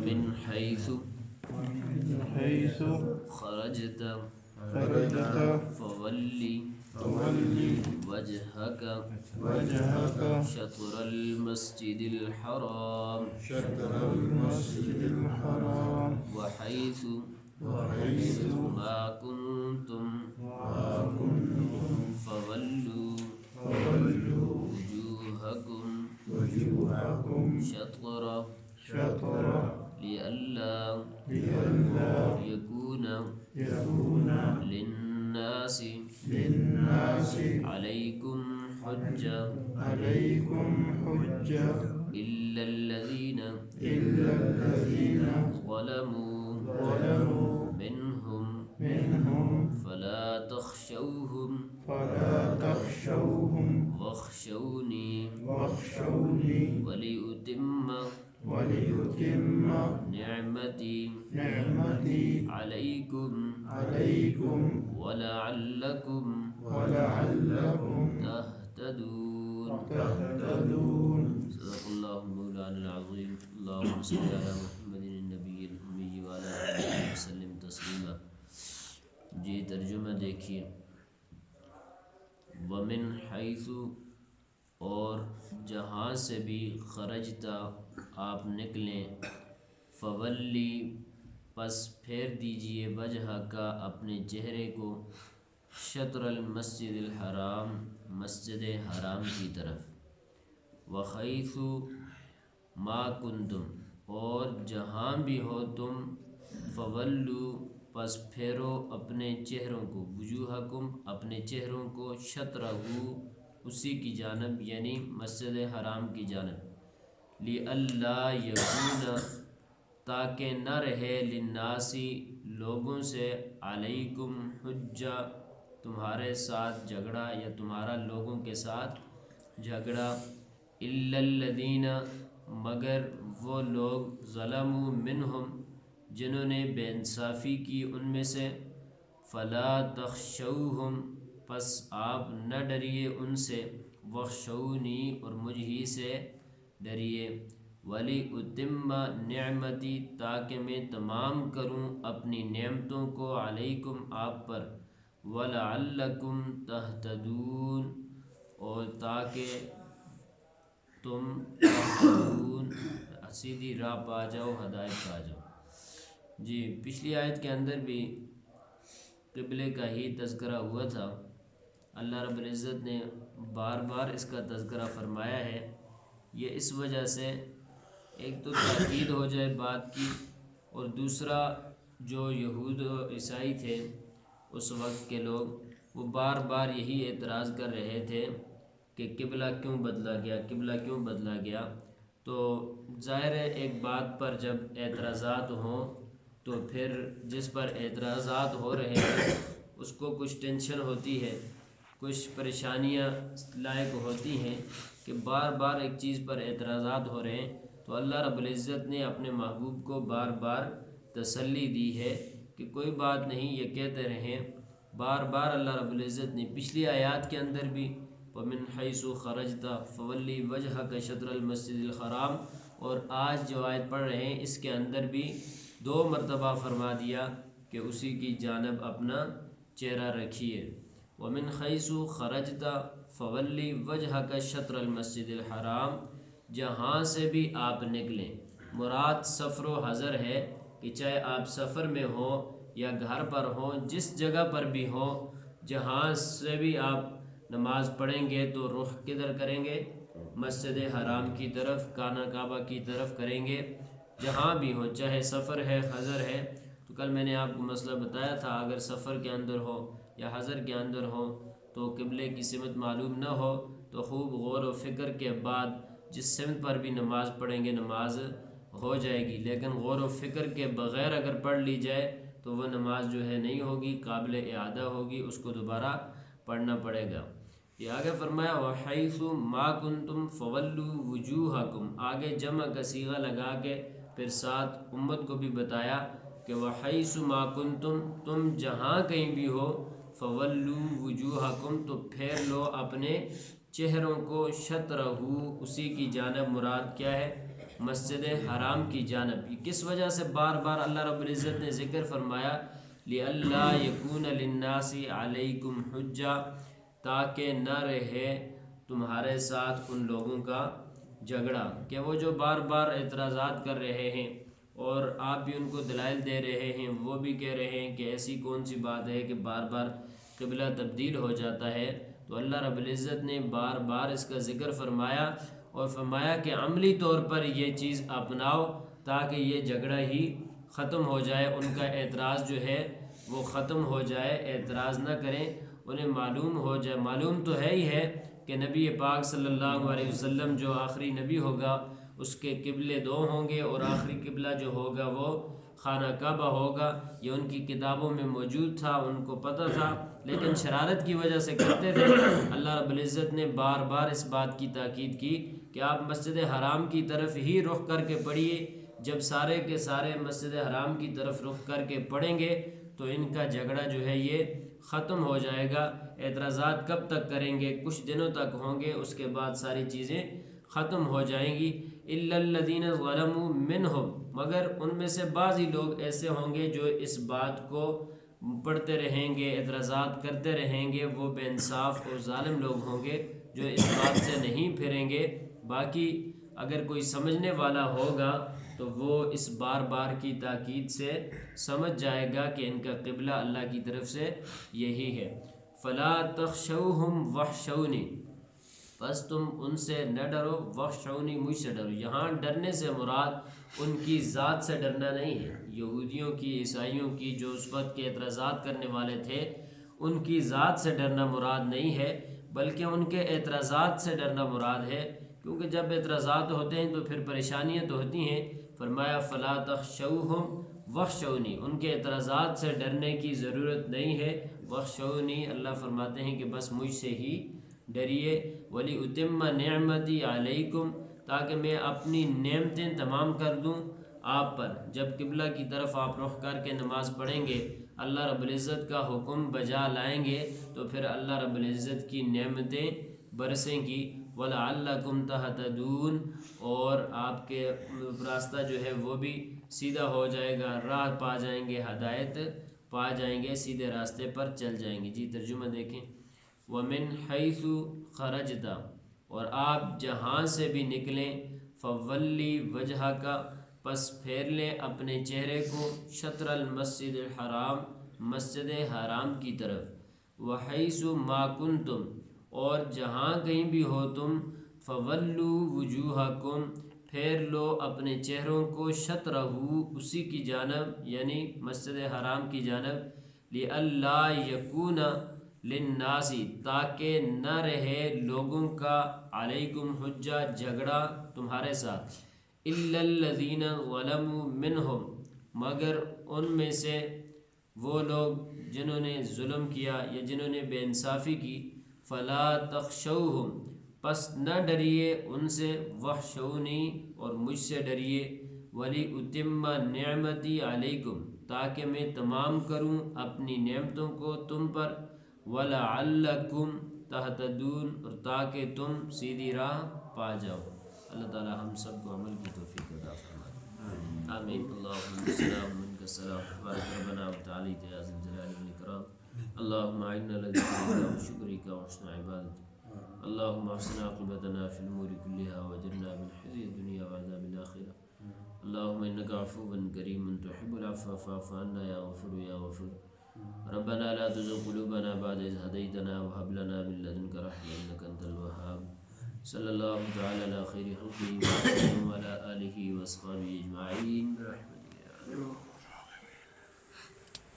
ومن حيث خرجت فولي وجهك شطر المسجد الحرام وحيث ما كنتم فولوا وجوهكم شطره لئلا يكون للناس عليكم حجة إلا الذين ظلموا منهم فلا تخشوهم واخشوني ولأتم نعمتي عليكم ولعلكم تهتدون. صدق الله مولانا العظيم. اللهم صل على محمد النبي الأمي وعلى آله وسلم تسلیما. جی ترجمہ دیکھیے. ومن حیث اور جہاں سے بھی خرجتا آپ نکلیں فولی پس پھیر دیجئے وجہ کا اپنے چہرے کو شطر المسجد الحرام مسجد حرام کی طرف وحیث ما کنتم اور جہاں بھی ہو تم فولو پس پھیرو اپنے چہروں کو وجوہکم اپنے چہروں کو شطرہ اسی کی جانب یعنی مسجد حرام کی جانب لئلا یکون تاکہ نہ رہے للناسی لوگوں سے علیکم حجہ تمہارے ساتھ جھگڑا یا تمہارا لوگوں کے ساتھ جھگڑا الا الذین مگر وہ لوگ ظلموا منہم جنہوں نے بے انصافی کی ان میں سے فلا تخشوہم پس آپ نہ ڈریے ان سے وخشونی اور مجھ ہی سے ڈریے ولی اتم نعمتی تاکہ میں تمام کروں اپنی نعمتوں کو علیکم آپ پر ولعلکم تہتدون اور تاکہ تم تہتدون سیدھی راہ پا جاؤ ہدایت پا جاؤ. جی پچھلی آیت کے اندر بھی قبلے کا ہی تذکرہ ہوا تھا. اللہ رب العزت نے بار بار اس کا تذکرہ فرمایا ہے. یہ اس وجہ سے ایک تو تاکید ہو جائے بات کی اور دوسرا جو یہود و عیسائی تھے اس وقت کے لوگ وہ بار بار یہی اعتراض کر رہے تھے کہ قبلہ کیوں بدلا گیا. تو ظاہر ہے ایک بات پر جب اعتراضات ہوں تو پھر جس پر اعتراضات ہو رہے ہیں اس کو کچھ ٹینشن ہوتی ہے کچھ پریشانیاں لائق ہوتی ہیں کہ بار بار ایک چیز پر اعتراضات ہو رہے ہیں. تو اللہ رب العزت نے اپنے محبوب کو بار بار تسلی دی ہے کہ کوئی بات نہیں یہ کہتے رہیں. بار بار اللہ رب العزت نے پچھلی آیات کے اندر بھی وَمِنْ حَيْثُ خَرَجْتَ فَوَلِّ وَجْهَكَ شَطْرَ الْمَسْجِدِ الْحَرَامِ اور آج جو آیت پڑھ رہے ہیں اس کے اندر بھی 2 مرتبہ فرما دیا کہ اسی کی جانب اپنا چہرہ رکھیے. وَمِنْ حَيْثُ خَرَجْتَ فَوَلِّ وَجْهَكَ شَطْرَ الْمَسْجِدِ الْحَرَامِ جہاں سے بھی آپ نکلیں. مراد سفر و حضر ہے کہ چاہے آپ سفر میں ہوں یا گھر پر ہوں جس جگہ پر بھی ہوں جہاں سے بھی آپ نماز پڑھیں گے تو رخ کدھر کریں گے مسجد حرام کی طرف کعبہ کعبہ کی طرف کریں گے. جہاں بھی ہو چاہے سفر ہے حضر ہے. تو کل میں نے آپ کو مسئلہ بتایا تھا اگر سفر کے اندر ہو یا حضر کے اندر ہو تو قبلے کی سمت معلوم نہ ہو تو خوب غور و فکر کے بعد جس سمت پر بھی نماز پڑھیں گے نماز ہو جائے گی. لیکن غور و فکر کے بغیر اگر پڑھ لی جائے تو وہ نماز جو ہے نہیں ہوگی قابل اعادہ ہوگی اس کو دوبارہ پڑھنا پڑے گا. یہ آگے فرمایا وَحَيْثُ مَا كُنْتُمْ فَوَلُّوا وُجُوهَكُمْ آگے جمع کا صیغہ لگا کے پھر ساتھ امت کو بھی بتایا کہ وَحَيْثُ مَا كُنْتُمْ تم جہاں کہیں بھی ہو فَوَلُّوا وُجُوهَكُمْ تو پھیر لو اپنے چہروں کو شطرہ اسی کی جانب. مراد کیا ہے مسجد حرام کی جانب۔ کس وجہ سے بار بار اللہ رب العزت نے ذکر فرمایا؟ لِأَلَّا يَكُونَ لِلنَّاسِ عَلَيْكُمْ حُجَّةٌ، تاکہ نہ رہے تمہارے ساتھ ان لوگوں کا جھگڑا کہ وہ جو بار بار اعتراضات کر رہے ہیں اور آپ بھی ان کو دلائل دے رہے ہیں، وہ بھی کہہ رہے ہیں کہ ایسی کون سی بات ہے کہ بار بار قبلہ تبدیل ہو جاتا ہے۔ تو اللہ رب العزت نے بار بار اس کا ذکر فرمایا اور فرمایا کہ عملی طور پر یہ چیز اپناؤ تاکہ یہ جھگڑا ہی ختم ہو جائے، ان کا اعتراض جو ہے وہ ختم ہو جائے، اعتراض نہ کریں، انہیں معلوم ہو جائے۔ معلوم تو ہے ہی ہے کہ نبی پاک صلی اللہ علیہ وسلم جو آخری نبی ہوگا اس کے قبلے دو ہوں گے، اور آخری قبلہ جو ہوگا وہ خانہ کعبہ ہوگا۔ یہ ان کی کتابوں میں موجود تھا، ان کو پتہ تھا، لیکن شرارت کی وجہ سے کرتے تھے۔ اللہ رب العزت نے بار بار اس بات کی تاکید کی کہ آپ مسجد حرام کی طرف ہی رخ کر کے پڑھیے۔ جب سارے کے سارے مسجد حرام کی طرف رخ کر کے پڑھیں گے تو ان کا جھگڑا جو ہے یہ ختم ہو جائے گا۔ اعتراضات کب تک کریں گے؟ کچھ دنوں تک ہوں گے، اس کے بعد ساری چیزیں ختم ہو جائیں گی۔ إِلَّا الَّذِينَ ظَلَمُوا مِنْهُمْ، مگر ان میں سے بعض ہی لوگ ایسے ہوں گے جو اس بات کو پڑھتے رہیں گے، اعتراضات کرتے رہیں گے، وہ بے انصاف اور ظالم لوگ ہوں گے جو اس بات سے نہیں پھریں گے۔ باقی اگر کوئی سمجھنے والا ہوگا تو وہ اس بار بار کی تاکید سے سمجھ جائے گا کہ ان کا قبلہ اللہ کی طرف سے یہی ہے۔ فَلَا تَخْشَوْهُمْ وَاخْشَوْنِي، بس تم ان سے نہ ڈرو، وَاخْشَوْنِي، مجھ سے ڈرو۔ یہاں ڈرنے سے مراد ان کی ذات سے ڈرنا نہیں ہے، یہودیوں کی، عیسائیوں کی، جو اس وقت کے اعتراضات کرنے والے تھے، ان کی ذات سے ڈرنا مراد نہیں ہے، بلکہ ان کے اعتراضات سے ڈرنا مراد ہے، کیونکہ جب اعتراضات ہوتے ہیں تو پھر پریشانیاں تو ہوتی ہیں۔ فرمایا فَلَا تَخْشَوْهُمْ وَاخْشَوْنِي، ان کے اعتراضات سے ڈرنے کی ضرورت نہیں ہے۔ وَاخْشَوْنِي، اللہ فرماتے ہیں کہ بس مجھ سے ہی ڈریے۔ وَلِأُتِمَّ نِعْمَتِي عَلَيْكُمْ، تاکہ میں اپنی نعمتیں تمام کر دوں آپ پر۔ جب قبلہ کی طرف آپ رخ کر کے نماز پڑھیں گے، اللہ رب العزت کا حکم بجا لائیں گے، تو پھر اللہ رب العزت کی نعمتیں برسیں گی۔ وَلَعَلَّكُمْ تَهْتَدُونَ، اور آپ کے راستہ جو ہے وہ بھی سیدھا ہو جائے گا، راہ پا جائیں گے، ہدایت پا جائیں گے، سیدھے راستے پر چل جائیں گے۔ جی ترجمہ دیکھیں۔ وَمِنْ حَيْثُ خَرَجْتَ، اور آپ جہاں سے بھی نکلیں، فَوَلِّ وَجْهَكَ، پس پھیر لیں اپنے چہرے کو، شطر المسجد الحرام، مسجد حرام کی طرف، وَحَيْثُ مَا كُنْتُمْ، اور جہاں کہیں بھی ہو تم، فَوَلُّوا وُجُوهَكُمْ، پھیر لو اپنے چہروں کو، شطرہ، اسی کی جانب، یعنی مسجد حرام کی جانب، لِأَلَّا يَكُونَ لِلنَّاسِ، تاکہ نہ رہے لوگوں کا، علیکم حجہ، جھگڑا تمہارے ساتھ، إِلَّا الَّذِينَ ظَلَمُوا مِنْهُمْ، مگر ان میں سے وہ لوگ جنہوں نے ظلم کیا یا جنہوں نے بے انصافی کی، فَلَا تَخْشَوْهُمْ، پس نہ ڈریے ان سے، وَاخْشَوْنِي، اور مجھ سے ڈریے، وَلِأُتِمَّ نِعْمَتِي عَلَيْكُمْ، تاکہ میں تمام کروں اپنی نعمتوں کو تم پر، وَلَعَلَّكُمْ تَهْتَدُونَ، اور تاکہ تم سیدھی راہ پا جاؤ۔ اللہ تعالی ہم سب کو عمل کی توفیق عطا فرمائے، آمین۔ اللہم السلام منک السلام، تبارک ربنا وتعالیٰ یا ذا الجلال والاکرام۔ اللہم اعنا علی ذکرک وشکرک وحسن عبادتک، اللہم احسن عاقبتنا فی الامور کلها واجرنا من خزي الدنیا وعذاب الآخرة، اللہم انک عفو کریم تحب العفو فاعف عنا یا غفور یا غفور۔ ربنا لا تزغ قلوبنا بعد إذ هديتنا وهب لنا من لدنك رحمة إنك أنت الوهاب۔ صلی اللہ تعالی علی خیر خلقہ وعلى آلہ وصحبہ اجمعین برحمتک یا رب۔